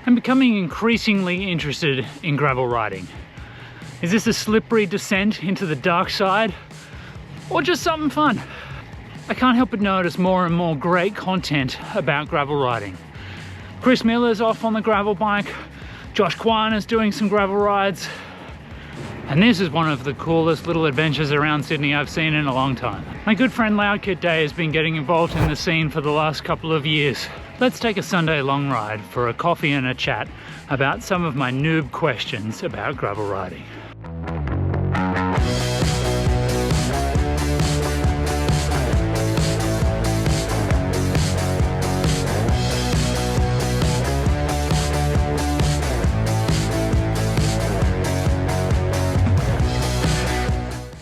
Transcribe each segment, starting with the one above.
I'm becoming increasingly interested in gravel riding. Is this a slippery descent into the dark side, or just something fun? I can't help but notice more and more great content about gravel riding. Chris Miller's off on the gravel bike, Josh Kwan is doing some gravel rides, and this is one of the coolest little adventures around Sydney I've seen in a long time. My good friend Loudkit Day has been getting involved in the scene for the last couple of years. Let's take a Sunday long ride for a coffee and a chat about some of my noob questions about gravel riding.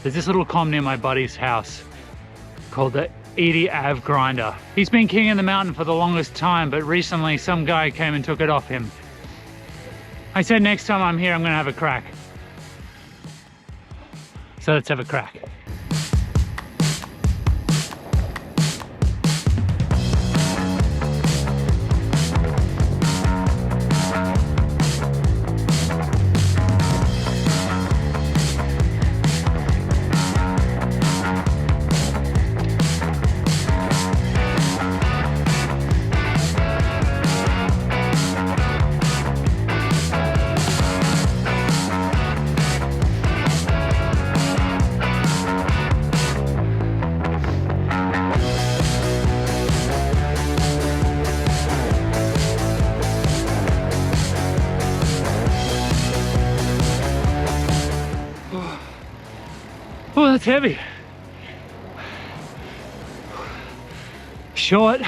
There's this little KOM near my buddy's house called the Edie Ave Grinder. He's been king of the mountain for the longest time, but recently some guy came and took it off him. I said next time I'm here I'm gonna have a crack. So let's have a crack. Oh, that's heavy. Short.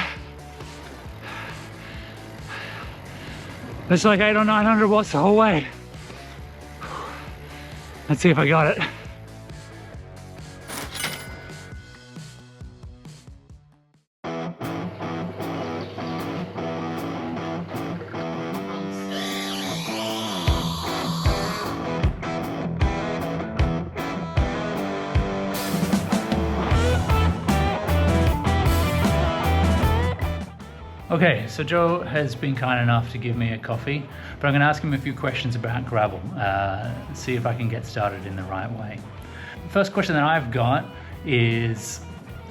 It's like 800 or 900 watts the whole way. Let's see if I got it. Okay, so Joe has been kind enough to give me a coffee, but I'm going to ask him a few questions about gravel, see if I can get started in the right way. First question that I've got is,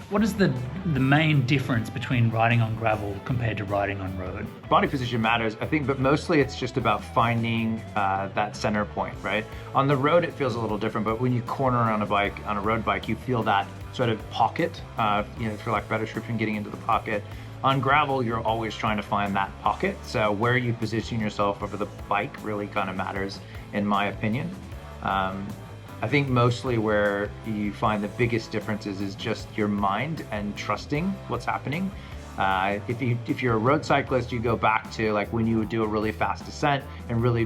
what is the main difference between riding on gravel compared to riding on road? Body position matters, I think, but mostly it's just about finding that center point, right? On the road, it feels a little different, but when you corner on a bike, on a road bike, you feel that sort of pocket, for lack of better description, getting into the pocket. On gravel, you're always trying to find that pocket. So where you position yourself over the bike really kind of matters, in my opinion. I think mostly where you find the biggest differences is just your mind and trusting what's happening. If you're a road cyclist, you go back to like when you would do a really fast descent and really,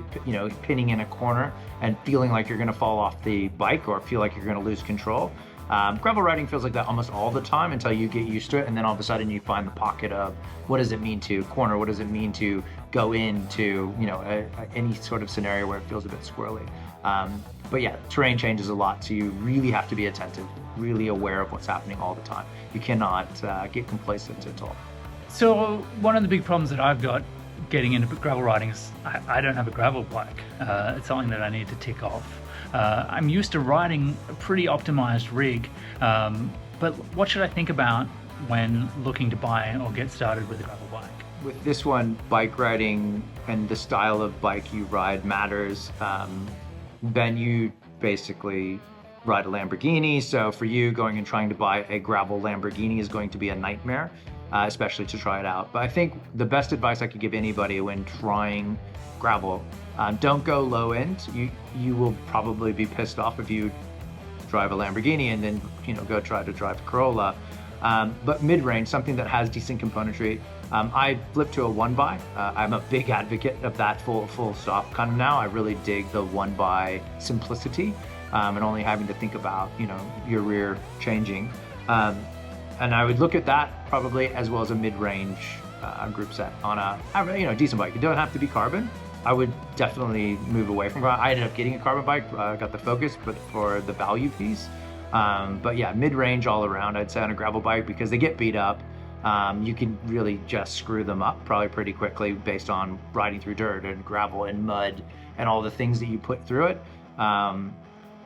pinning in a corner and feeling like you're gonna fall off the bike or feel like you're gonna lose control. Gravel riding feels like that almost all the time until you get used to it, and then all of a sudden you find the pocket of what does it mean to corner, what does it mean to go into any sort of scenario where it feels a bit squirrely. But yeah, terrain changes a lot, so you really have to be attentive, really aware of what's happening all the time. You cannot get complacent at all. So one of the big problems that I've got getting into gravel riding is I don't have a gravel bike. It's something that I need to tick off. I'm used to riding a pretty optimized rig, but what should I think about when looking to buy or get started with a gravel bike? With this one, bike riding and the style of bike you ride matters. Then you basically ride a Lamborghini, so for you, going and trying to buy a gravel Lamborghini is going to be a nightmare, especially to try it out. But I think the best advice I could give anybody when trying gravel, don't go low end. You will probably be pissed off if you drive a Lamborghini and then go try to drive a Corolla. But mid-range, something that has decent componentry. I flipped to a one-by. I'm a big advocate of that full stop kind of now. I really dig the one-by simplicity and only having to think about your rear changing. And I would look at that probably as well as a mid-range group set on a decent bike. It don't have to be carbon. I would definitely move away from it. I ended up getting a carbon bike, got the Focus, but for the value piece. But yeah, mid-range all around, I'd say on a gravel bike, because they get beat up. you can really just screw them up probably pretty quickly based on riding through dirt and gravel and mud and all the things that you put through it.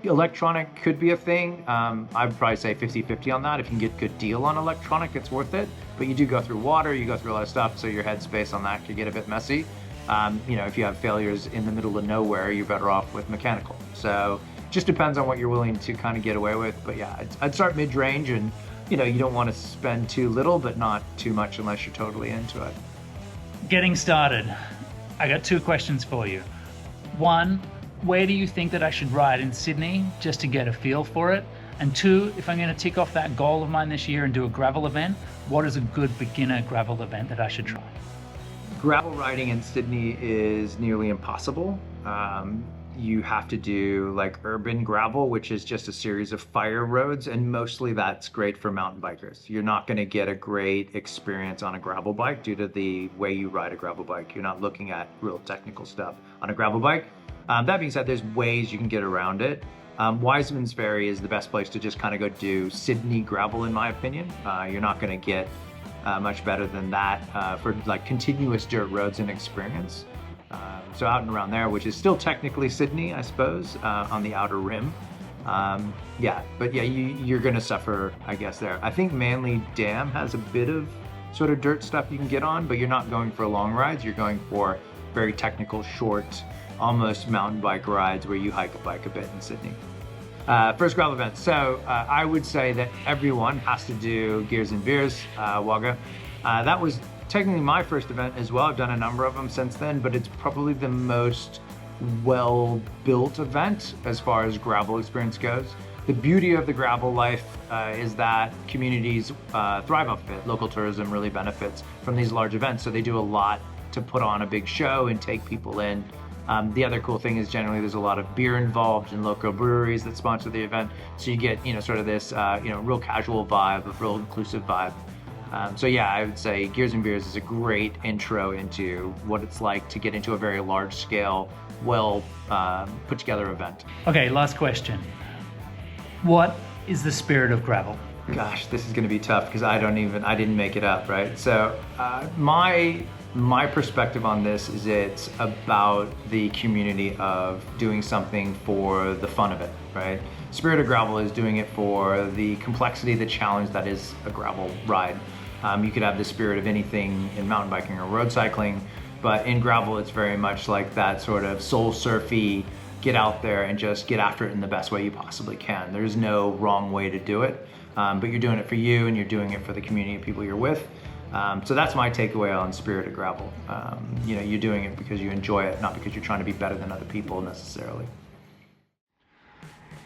Electronic could be a thing. I would probably say 50-50 on that. If you can get a good deal on electronic, it's worth it. But you do go through water, you go through a lot of stuff, so your headspace on that could get a bit messy. You know, if you have failures in the middle of nowhere, you're better off with mechanical. So just depends on what you're willing to kind of get away with. But yeah, I'd start mid-range, and you know, you don't want to spend too little, but not too much unless you're totally into it. Getting started, I got 2 questions for you. One, where do you think that I should ride in Sydney just to get a feel for it? And 2, if I'm going to tick off that goal of mine this year and do a gravel event, what is a good beginner gravel event that I should try? Gravel riding in Sydney is nearly impossible. You have to do like urban gravel, which is just a series of fire roads, and mostly that's great for mountain bikers. You're not going to get a great experience on a gravel bike due to the way you ride a gravel bike. You're not looking at real technical stuff on a gravel bike. That being said, there's ways you can get around it. Wiseman's Ferry is the best place to just kind of go do Sydney gravel, in my opinion. You're not going to get much better than that for like continuous dirt roads and experience. So out and around there, which is still technically Sydney, I suppose, on the outer rim. Yeah, but yeah, you're going to suffer, I guess, there. I think Manly Dam has a bit of sort of dirt stuff you can get on, but you're not going for long rides. You're going for very technical, short, almost mountain bike rides where you hike a bike a bit in Sydney. First gravel event. So I would say that everyone has to do Gears and Beers, Wagga. That was technically my first event as well. I've done a number of them since then, but it's probably the most well-built event as far as gravel experience goes. The beauty of the gravel life is that communities thrive off of it. Local tourism really benefits from these large events, so they do a lot to put on a big show and take people in. The other cool thing is generally there's a lot of beer involved and local breweries that sponsor the event, so you get, you know, sort of this real casual vibe, a real inclusive vibe. So yeah, I would say Gears and Beers is a great intro into what it's like to get into a very large scale, well put together event. Okay, last question. What is the spirit of gravel? Gosh, this is going to be tough because I didn't make it up, right? So my perspective on this is it's about the community of doing something for the fun of it, right? Spirit of gravel is doing it for the complexity, the challenge that is a gravel ride. You could have the spirit of anything in mountain biking or road cycling, but in gravel it's very much like that sort of soul surfy, get out there and just get after it in the best way you possibly can. There's no wrong way to do it, but you're doing it for you and you're doing it for the community of people you're with. So that's my takeaway on spirit of gravel. You're doing it because you enjoy it, not because you're trying to be better than other people necessarily.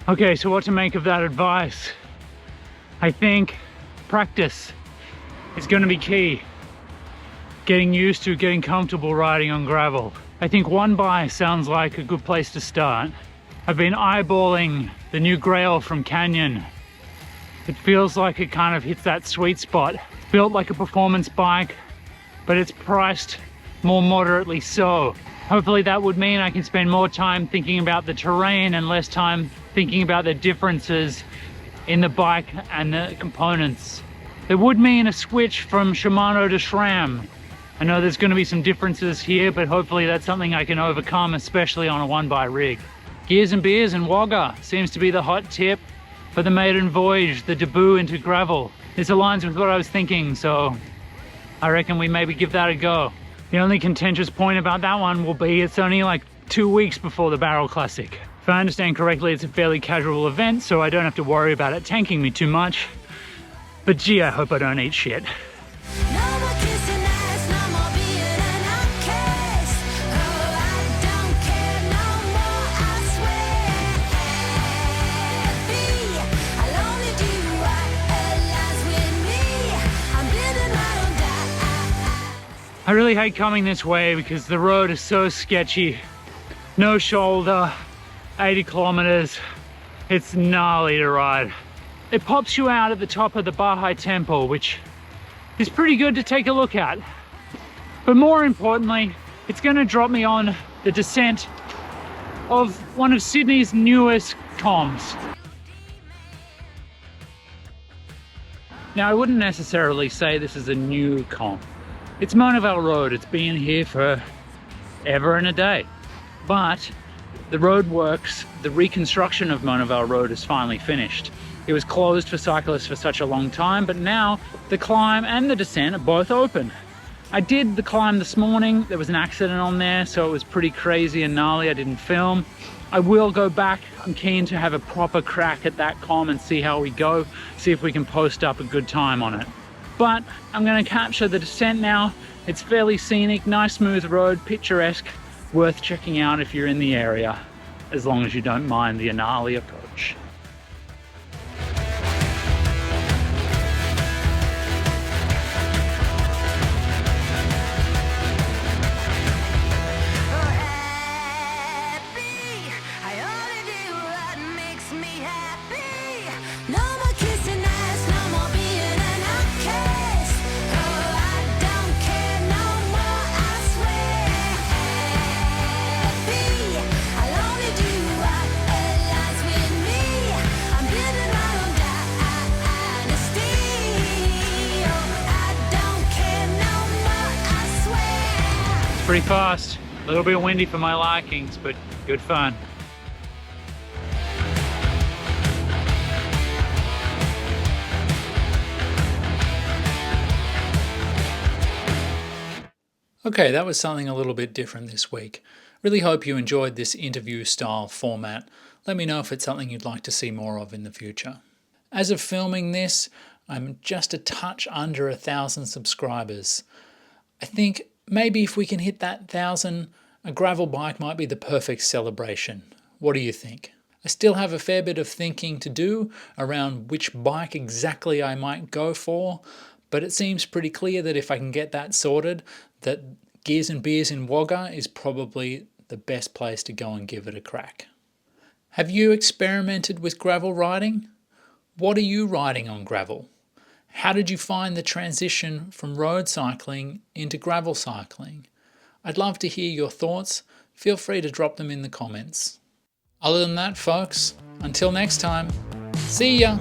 Okay, so what to make of that advice? I think practice is going to be key. Getting used to, getting comfortable riding on gravel. I think one buy sounds like a good place to start. I've been eyeballing the new Grail from Canyon. It feels like it kind of hits that sweet spot. Built like a performance bike, but it's priced more moderately so. Hopefully that would mean I can spend more time thinking about the terrain and less time thinking about the differences in the bike and the components. It would mean a switch from Shimano to SRAM. I know there's going to be some differences here, but hopefully that's something I can overcome, especially on a 1x rig. Gears and Beers and Wagga seems to be the hot tip for the maiden voyage, the debut into gravel. This aligns with what I was thinking, so I reckon we maybe give that a go. The only contentious point about that one will be it's only like 2 weeks before the Barrel Classic. If I understand correctly, it's a fairly casual event, so I don't have to worry about it tanking me too much. But gee, I hope I don't eat shit. I really hate coming this way because the road is so sketchy. No shoulder, 80 kilometers. It's gnarly to ride. It pops you out at the top of the Bahai Temple, which is pretty good to take a look at. But more importantly, it's going to drop me on the descent of one of Sydney's newest KOMs. Now, I wouldn't necessarily say this is a new KOM. It's Monavale Road. It's been here for ever and a day. But the road works, the reconstruction of Monavale Road is finally finished. It was closed for cyclists for such a long time, but now the climb and the descent are both open. I did the climb this morning. There was an accident on there, so it was pretty crazy and gnarly. I didn't film. I will go back. I'm keen to have a proper crack at that KOM and see how we go, see if we can post up a good time on it. But I'm going to capture the descent now. It's fairly scenic, nice smooth road, picturesque, worth checking out if you're in the area, as long as you don't mind the gnarly approach. Pretty fast, a little bit windy for my likings, but good fun. Okay, that was something a little bit different this week. Really hope you enjoyed this interview style format. Let me know if it's something you'd like to see more of in the future. As of filming this, I'm just a touch under 1,000 subscribers. I think maybe if we can hit that 1,000, a gravel bike might be the perfect celebration. What do you think? I still have a fair bit of thinking to do around which bike exactly I might go for, but it seems pretty clear that if I can get that sorted, that Gears and Beers in Wagga is probably the best place to go and give it a crack. Have you experimented with gravel riding? What are you riding on gravel? How did you find the transition from road cycling into gravel cycling? I'd love to hear your thoughts. Feel free to drop them in the comments. Other than that, folks, until next time, see ya!